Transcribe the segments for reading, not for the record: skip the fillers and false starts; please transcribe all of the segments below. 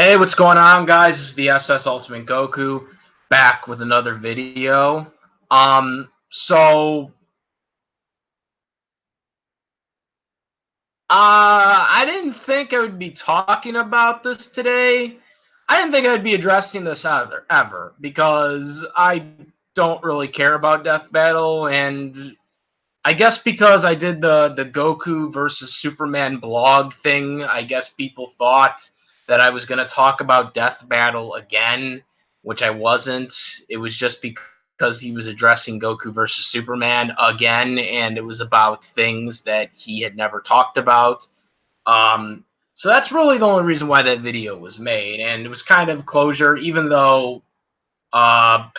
Hey, what's going on, guys? This is the SS Ultimate Goku back with another video. So I didn't think I would be talking about this today. I didn't think I'd be addressing this ever because I don't really care about Death Battle, and I guess because I did the Goku versus Superman blog thing, I guess people thought that I was going to talk about Death Battle again, which I wasn't. It was just because he was addressing Goku versus Superman again, and it was about things that he had never talked about. Um, so that's really the only reason why that video was made, and it was kind of closure, even though uh,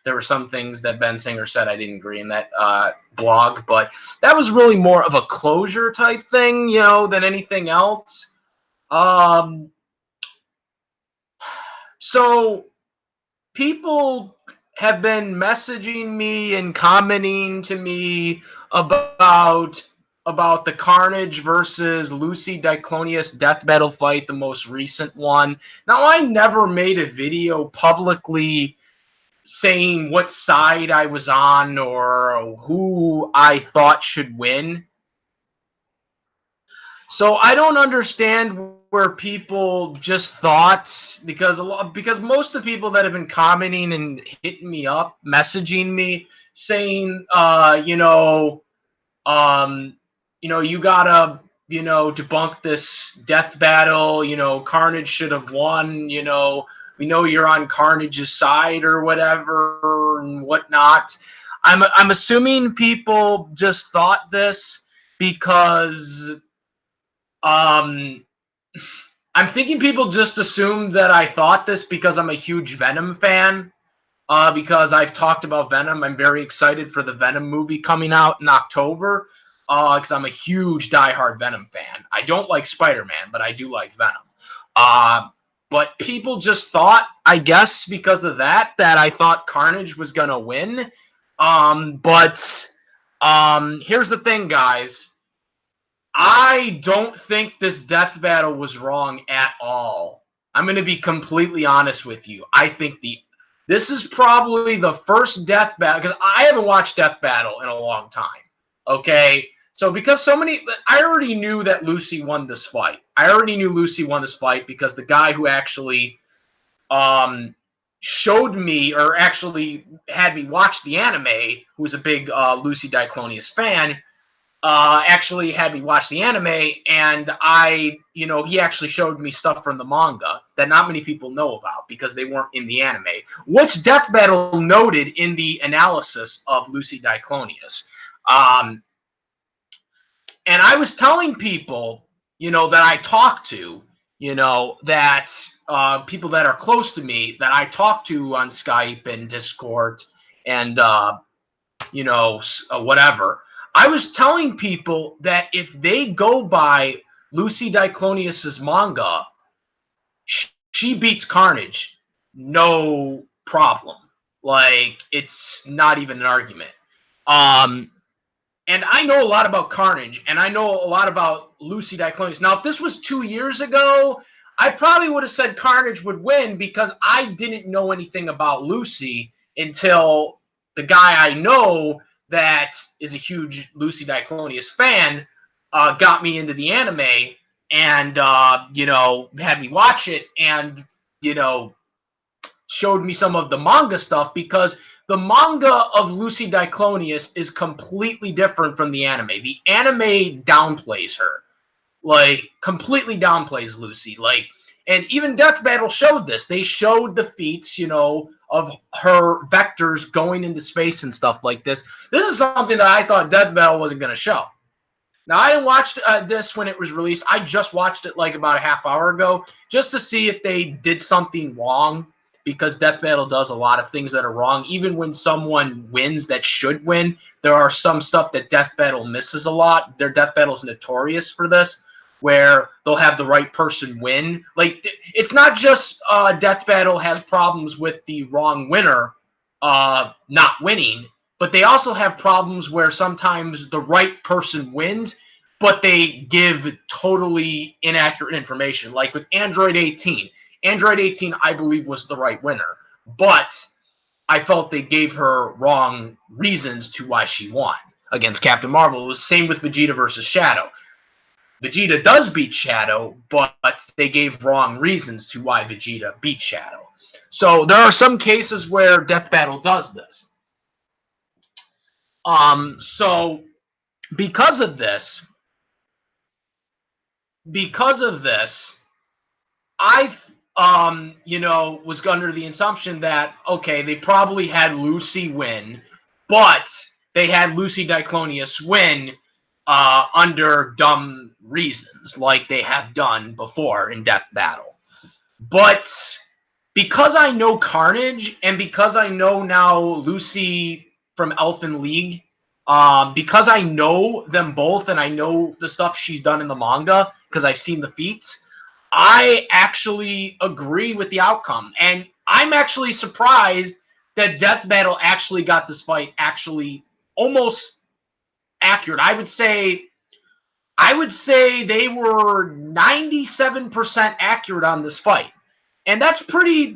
there were some things that Ben Singer said I didn't agree in that blog, but that was really more of a closure type thing, than anything else. So people have been messaging me and commenting to me about the Carnage versus Lucy Diclonius death battle fight, the most recent one. Now, I never made a video publicly saying what side I was on or who I thought should win. So I don't understand where people just thought, because most of the people that have been commenting and hitting me up, messaging me, saying, you gotta, debunk this death battle. Carnage should have won. We know you're on Carnage's side or whatever and whatnot. I'm assuming people just thought this because um I'm thinking people just assumed that I thought this because I'm a huge Venom fan. Because I've talked about Venom. I'm very excited for the Venom movie coming out in October. Because I'm a huge diehard Venom fan. I don't like Spider-Man, but I do like Venom. But people just thought, I guess, because of that I thought Carnage was gonna win. But here's the thing, guys. I don't think this death battle was wrong at all. I'm going to be completely honest with you. I think this is probably the first death battle, because I haven't watched Death Battle in a long time. Okay? So because I already knew that Lucy won this fight. I already knew Lucy won this fight because the guy who actually showed me, or actually had me watch the anime, who was a big Lucy Diclonius fan, actually had me watch the anime, and he actually showed me stuff from the manga that not many people know about because they weren't in the anime, which Death Battle noted in the analysis of Lucy Diclonius. And I was telling people, that I talked to, that people that are close to me that I talk to on Skype and Discord and, whatever. I was telling people that if they go by Lucy Diclonius's manga, she beats Carnage, no problem. Like, it's not even an argument. And I know a lot about Carnage, and I know a lot about Lucy Diclonius. Now, if this was 2 years ago, I probably would have said Carnage would win because I didn't know anything about Lucy until the guy I know that is a huge Lucy Diclonius fan got me into the anime and, had me watch it and, showed me some of the manga stuff, because the manga of Lucy Diclonius is completely different from the anime. The anime downplays her. Like, completely downplays Lucy. Like, and even Death Battle showed this. They showed the feats, of her vectors going into space and stuff like this. This is something that I thought Death Battle wasn't going to show. Now, I didn't watch this when it was released. I just watched it like about a half hour ago just to see if they did something wrong, because Death Battle does a lot of things that are wrong. Even when someone wins that should win, there are some stuff that Death Battle misses a lot. Their Death Battle is notorious for this, where they'll have the right person win. Like, it's not just Death Battle has problems with the wrong winner not winning, but they also have problems where sometimes the right person wins, but they give totally inaccurate information. Like with Android 18. Android 18, I believe, was the right winner. But I felt they gave her wrong reasons to why she won against Captain Marvel. It was the same with Vegeta versus Shadow. Vegeta does beat Shadow, but they gave wrong reasons to why Vegeta beat Shadow. So there are some cases where Death Battle does this. So because of this, I was under the assumption that, okay, they probably had Lucy win, but they had Lucy Diclonius win under dumb reasons, like they have done before in Death Battle. But because I know Carnage, and because I know now Lucy from Elfen League, because I know them both and I know the stuff she's done in the manga, because I've seen the feats, I actually agree with the outcome. And I'm actually surprised that Death Battle actually got this fight actually almost accurate. I would say they were 97% accurate on this fight. And that's pretty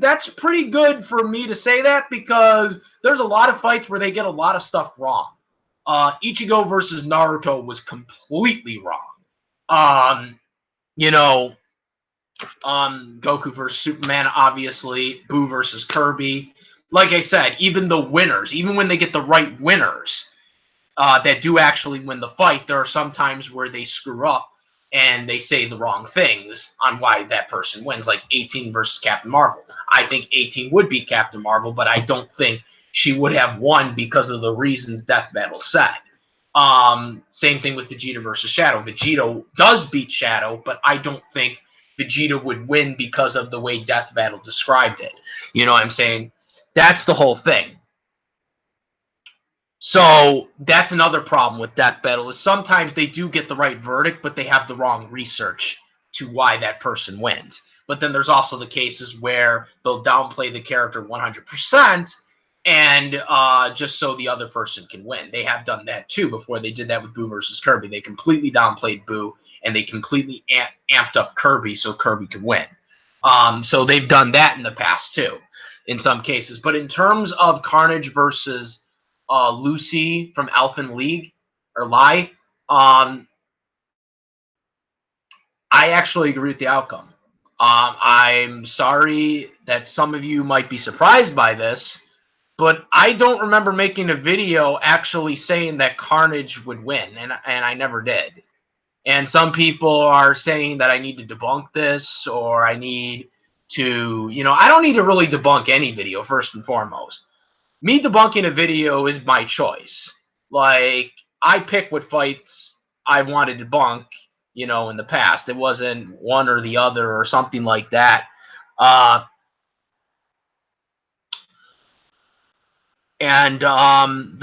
good for me to say that, because there's a lot of fights where they get a lot of stuff wrong. Ichigo versus Naruto was completely wrong. Goku versus Superman, obviously. Boo versus Kirby. Like I said, even the winners, even when they get the right winners that do actually win the fight, there are some times where they screw up and they say the wrong things on why that person wins, like 18 versus Captain Marvel. I think 18 would beat Captain Marvel, but I don't think she would have won because of the reasons Death Battle said. Same thing with Vegeta versus Shadow. Vegeta does beat Shadow, but I don't think Vegeta would win because of the way Death Battle described it. You know what I'm saying? That's the whole thing. So that's another problem with Death Battle, is sometimes they do get the right verdict, but they have the wrong research to why that person wins. But then there's also the cases where they'll downplay the character 100% and just so the other person can win. They have done that too before. They did that with Boo versus Kirby. They completely downplayed Boo and they completely amped up Kirby so Kirby could win. So they've done that in the past too, in some cases. But in terms of Carnage versus Lucy from Elfen League, or Lai, I actually agree with the outcome. I'm sorry that some of you might be surprised by this, but I don't remember making a video actually saying that Carnage would win, and I never did. And some people are saying that I need to debunk this, or I need to, I don't need to really debunk any video, first and foremost. Me debunking a video is my choice. Like, I pick what fights I want to debunk, in the past. It wasn't one or the other or something like that. The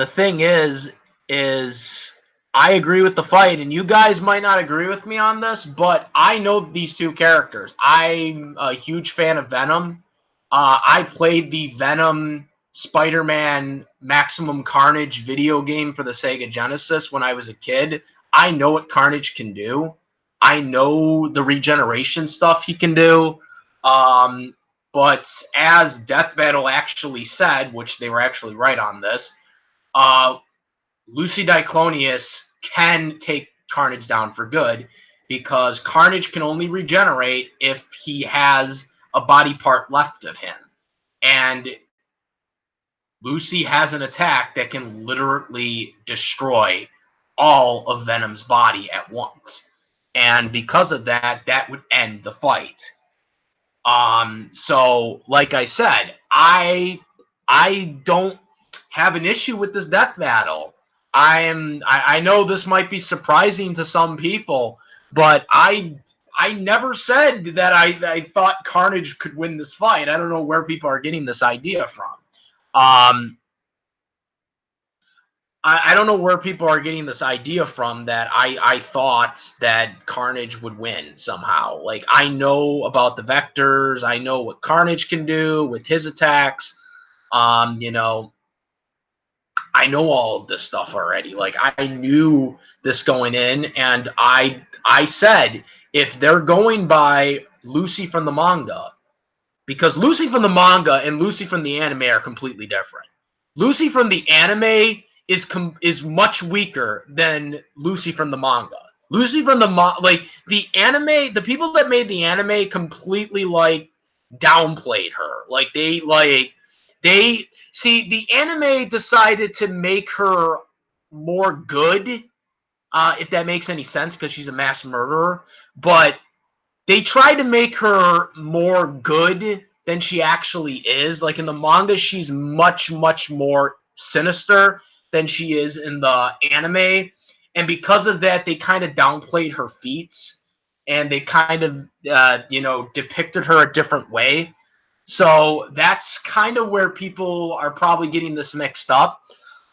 thing is I agree with the fight, and you guys might not agree with me on this, but I know these two characters. I'm a huge fan of Venom. I played the Venom Spider-Man Maximum Carnage video game for the Sega Genesis when I was a kid. I know what Carnage can do. I know the regeneration stuff he can do. But as Death Battle actually said, which they were actually right on this, Lucy Diclonius can take Carnage down for good, because Carnage can only regenerate if he has a body part left of him. And Lucy has an attack that can literally destroy all of Venom's body at once. And because of that, that would end the fight. So, like I said, I don't have an issue with this Death Battle. I know this might be surprising to some people, but I never said that I thought Carnage could win this fight. I don't know where people are getting this idea from. I don't know where people are getting this idea from that I thought that Carnage would win somehow. Like, I know about the vectors. I know what Carnage can do with his attacks. I know all of this stuff already. Like, I knew this going in, and I said, if they're going by Lucy from the manga, because Lucy from the manga and Lucy from the anime are completely different. Lucy from the anime is much weaker than Lucy from the manga. Lucy from the the anime, the people that made the anime completely like downplayed her. They see the anime decided to make her more good, if that makes any sense, because she's a mass murderer. But they tried to make her more good than she actually is. Like in the manga, she's much, much more sinister than she is in the anime. And because of that, they kind of downplayed her feats and they kind of, depicted her a different way. So that's kind of where people are probably getting this mixed up,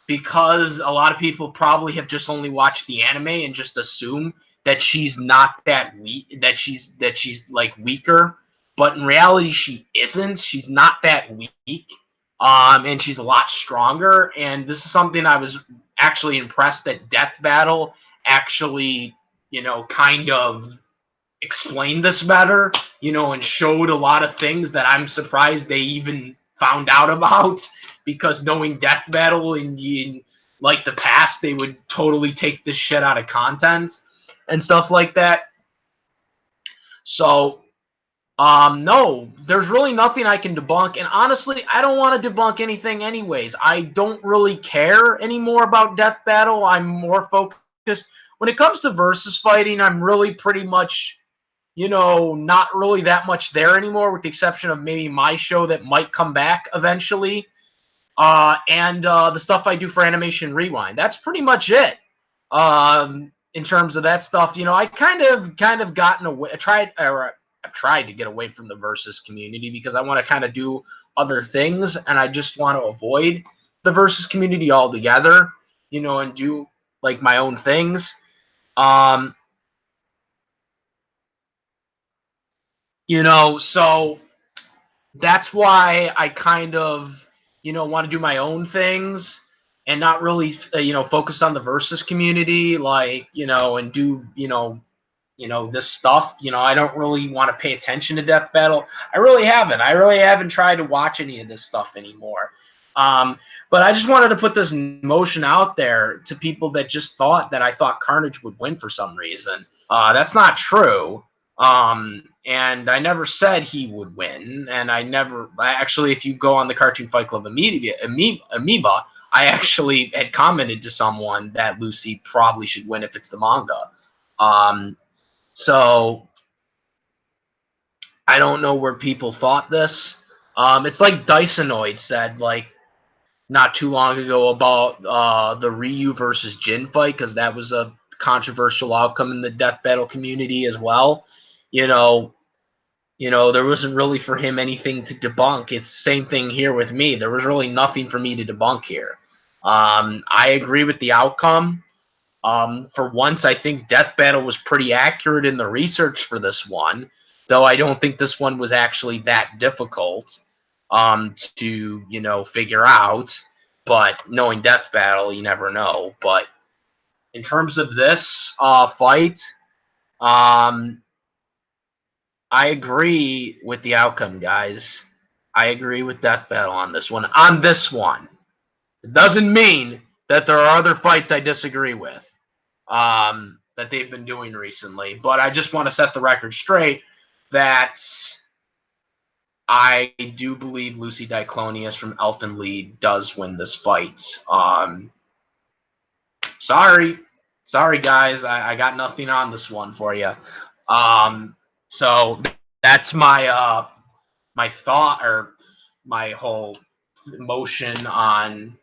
because a lot of people probably have just only watched the anime and just assume that she's not that weak, that she's like weaker, but in reality she isn't. She's not that weak, and she's a lot stronger. And this is something I was actually impressed that Death Battle actually, kind of explained this better, and showed a lot of things that I'm surprised they even found out about, because knowing Death Battle in like the past, they would totally take this shit out of content and stuff like that. So, no, there's really nothing I can debunk. And honestly, I don't want to debunk anything anyways. I don't really care anymore about Death Battle. I'm more focused. When it comes to versus fighting, I'm really pretty much, not really that much there anymore, with the exception of maybe my show that might come back eventually. And the stuff I do for Animation Rewind. That's pretty much it. In terms of that stuff, I kind of gotten away. I've tried to get away from the versus community because I want to kind of do other things, and I just want to avoid the versus community altogether, and do like my own things. So that's why I kind of, want to do my own things and not really, focus on the versus community, and do, this stuff. I don't really want to pay attention to Death Battle. I really haven't tried to watch any of this stuff anymore. But I just wanted to put this motion out there to people that just thought that I thought Carnage would win for some reason. That's not true. And I never said he would win. And actually, if you go on the Cartoon Fight Club Amoeba, I actually had commented to someone that Lucy probably should win if it's the manga. So I don't know where people thought this. It's like Dysonoid said, like, not too long ago about the Ryu versus Jin fight, because that was a controversial outcome in the Death Battle community as well. There wasn't really for him anything to debunk. It's the same thing here with me. There was really nothing for me to debunk here. I agree with the outcome. For once, I think Death Battle was pretty accurate in the research for this one, though I don't think this one was actually that difficult to, figure out. But knowing Death Battle, you never know. But in terms of this fight, I agree with the outcome, guys. I agree with Death Battle on this one. On this one. It doesn't mean that there are other fights I disagree with that they've been doing recently. But I just want to set the record straight that I do believe Lucy Diclonius from Elfen Lied does win this fight. Sorry, guys. I got nothing on this one for you. So that's my my thought, or my whole emotion on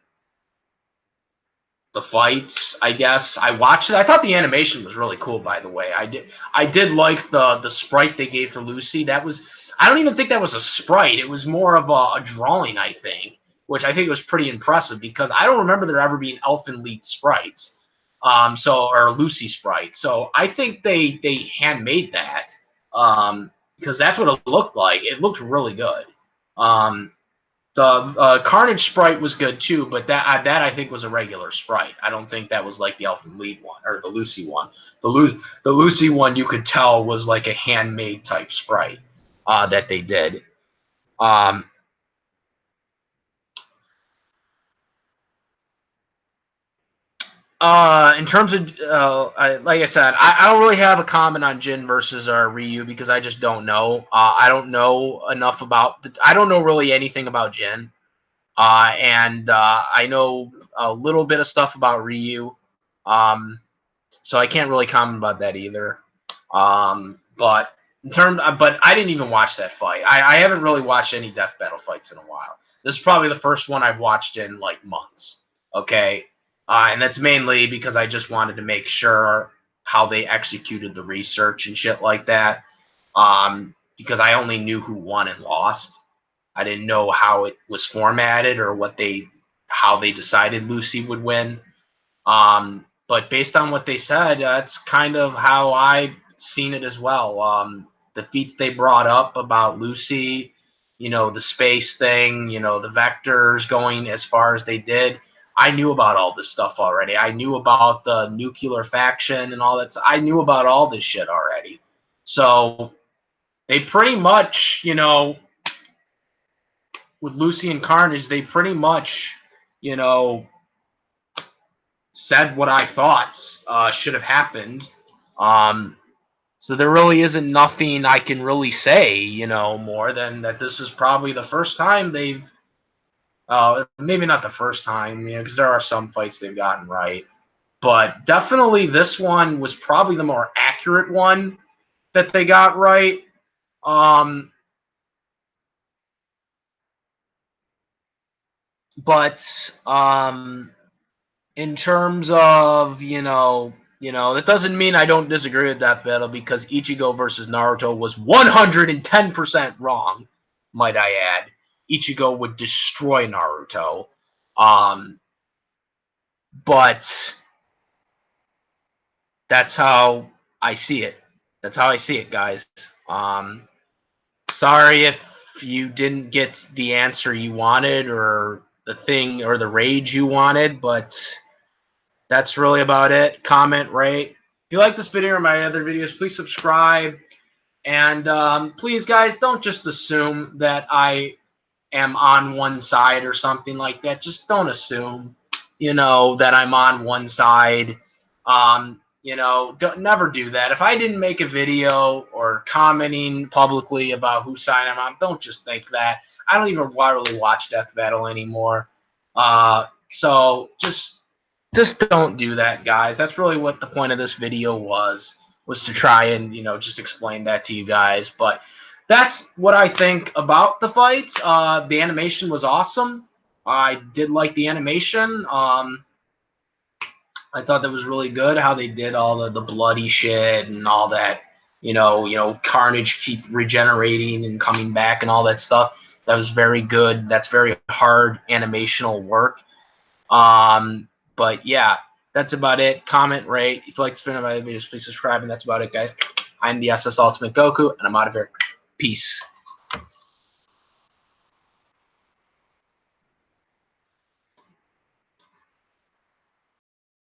the fights, I guess. I watched it. I thought the animation was really cool, by the way. I did like the sprite they gave for Lucy. I don't even think that was a sprite. It was more of a drawing, I think, which I think was pretty impressive, because I don't remember there ever being Elfen Lied sprites, or Lucy sprites. So I think they handmade that, because that's what it looked like. It looked really good. The Carnage sprite was good too, but that I think was a regular sprite. I don't think that was like the Elfen Lied one or the Lucy one. The Lucy one, you could tell, was like a handmade type sprite that they did. Um, in terms of, like I said, I don't really have a comment on Jin versus Ryu because I just don't know. I don't know enough about. I don't know really anything about Jin, and I know a little bit of stuff about Ryu. So I can't really comment about that either. But but I didn't even watch that fight. I haven't really watched any death battle fights in a while. This is probably the first one I've watched in like months. Okay, and that's mainly because I just wanted to make sure how they executed the research and shit like that. Because I only knew who won and lost. I didn't know how it was formatted or how they decided Lucy would win. But based on what they said, that's kind of how I seen it as well. The feats they brought up about Lucy, the space thing, the vectors going as far as they did. I knew about all this stuff already. I knew about the nuclear faction and all that. I knew about all this shit already. So they pretty much, with Lucy and Carnage, they pretty much, said what I thought should have happened. So there really isn't nothing I can really say, more than that this is probably the first time they've, maybe not the first time, because there are some fights they've gotten right. But definitely this one was probably the more accurate one that they got right. But in terms of, that doesn't mean I don't disagree with that battle because Ichigo versus Naruto was 110% wrong, might I add. Ichigo would destroy Naruto. But that's how I see it. That's how I see it, guys. Sorry if you didn't get the answer you wanted or the thing or the rage you wanted, but that's really about it. Comment, rate. If you like this video or my other videos, please subscribe. And please, guys, don't just assume that I am on one side or something like that. Just don't assume, that I'm on one side. Never do that. If I didn't make a video or commenting publicly about whose side I'm on, don't just think that. I don't even really watch Death Battle anymore. So just don't do that, guys. That's really what the point of this video was to try and, just explain that to you guys. But that's what I think about the fight. The animation was awesome. I did like the animation. I thought that was really good how they did all the bloody shit and all that. Carnage keep regenerating and coming back and all that stuff. That was very good. That's very hard animational work. But yeah, that's about it. Comment, rate. If you like this video, my videos, please subscribe. And that's about it, guys. I'm the SS Ultimate Goku, and I'm out of here. Peace.